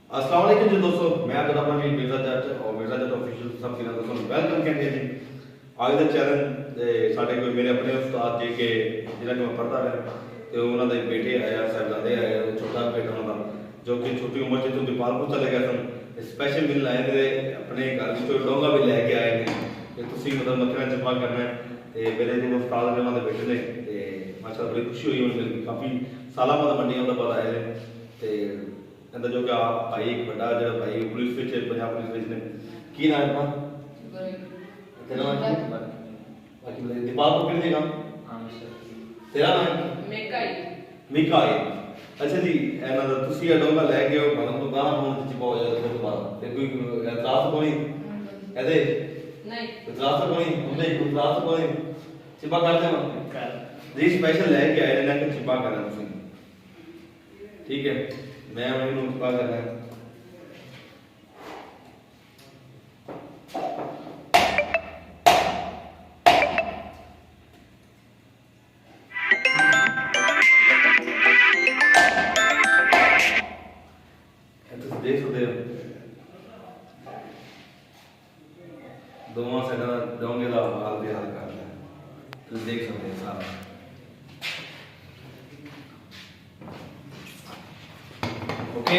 अस्सलाम वालेकुम जी दोस्तों, मैं आपका अपना वीर मिर्जा जट और मिर्जा जट ऑफिशियल सब किना दोस्तों वेलकम कहते हैं जी। आज ਦਾ ਚੈਲੰਜ ਸਾਡੇ ਕੋਈ ਮੇਰੇ ਆਪਣੇ ਉਸਤਾਦ ਜੀ ਕੇ ਜਿਹਨਾਂ ਨੂੰ ਮੈਂ ਪੜ੍ਹਦਾ ਰਿਹਾ ਤੇ ਉਹਨਾਂ ਦੇ ਬੇਟੇ ਆਇਆ ਸਾਹਿਬਜ਼ਾਦੇ ਆਏ ਛੋਟਾ ਬੇਟਾ ਉਹਨਾਂ ਦਾ ਜੋ ਕਿ ਛੋਟੀ ਉਮਰ 'ਚ ਤੋਂ ਦੀਪਾਲਪੁਰ ਚਲੇ ਗਏ ਸਨ। ਸਪੈਸ਼ਲ ਮਿਲ ਆਏ ਨੇ ਆਪਣੇ ਘਰ ਵਿੱਚੋਂ ਡੋਂਗਾ ਵੀ ਲੈ ਕੇ ਆਏ ਨੇ ਤੇ ਤੁਸੀਂ ਮਤਲਬ ਮੱਖਣਾ ਜਮਾ ਕਰਨਾ ਤੇ ਮੇਰੇ ਜਿਹੜੇ ਉਸਤਾਦ ਨੇ ਉਹਨਾਂ ਦੇ ਬੇਟੇ ਨੇ ਤੇ ਮਾਸ਼ਾਅੱਲਾ ਬੜੀ ਖੁਸ਼ੀ ਹੋਈ ਉਹਨਾਂ ਨੂੰ ਕਾਫੀ ਸਾਲਾਂ ਬਾਅਦ ਮੰਡੀਆਂ ਦਾ ਬਾਅਦ ਆਏ ਨੇ ਤੇ अंदर जो कि भाई एक बड़ा जो भाई पुलिस में पंजाब पुलिस में की नाम है तेरा नाम बाकी बोले दीपाल को किन देगा तेरा नाम मिकाई अच्छा जी एना दा तुसी डोंगा ले गए हो मतलब तो गां होन च बहुत ज्यादा तो बाद ते कोई एतराज कोई एदे नहीं एतराज कोई हमने एतराज कोई चिपा कर दे जी स्पेशल लेके आए ने कि चिपा करना तुसी ठीक है मैं उन्हें उत्पा कर रहा हूँ देख सकते हो दोनों साइड डोंगे का हाल बेहाल कर रहा है तुम देख सकते हो सारा ओके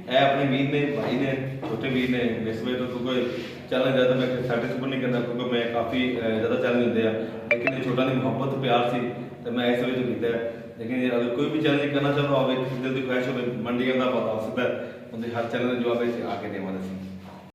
है अपने वीर ने भाई ने छोटे वीर ने इस वे तो कोई चैलेंज ज़्यादा मैं सैटिस्फाई नहीं करना क्योंकि मैं काफ़ी ज़्यादा चैलेंज होते हैं लेकिन ये छोटा नहीं मोहब्बत प्यार सी तो मैं इस वे तो किया है लेकिन अगर कोई भी चैलेंज करना चाहो आप दिल की ख्वाहिश हो मंडी का पता हो सकता है उनके हर चैलेंज जो आप आके देवा सी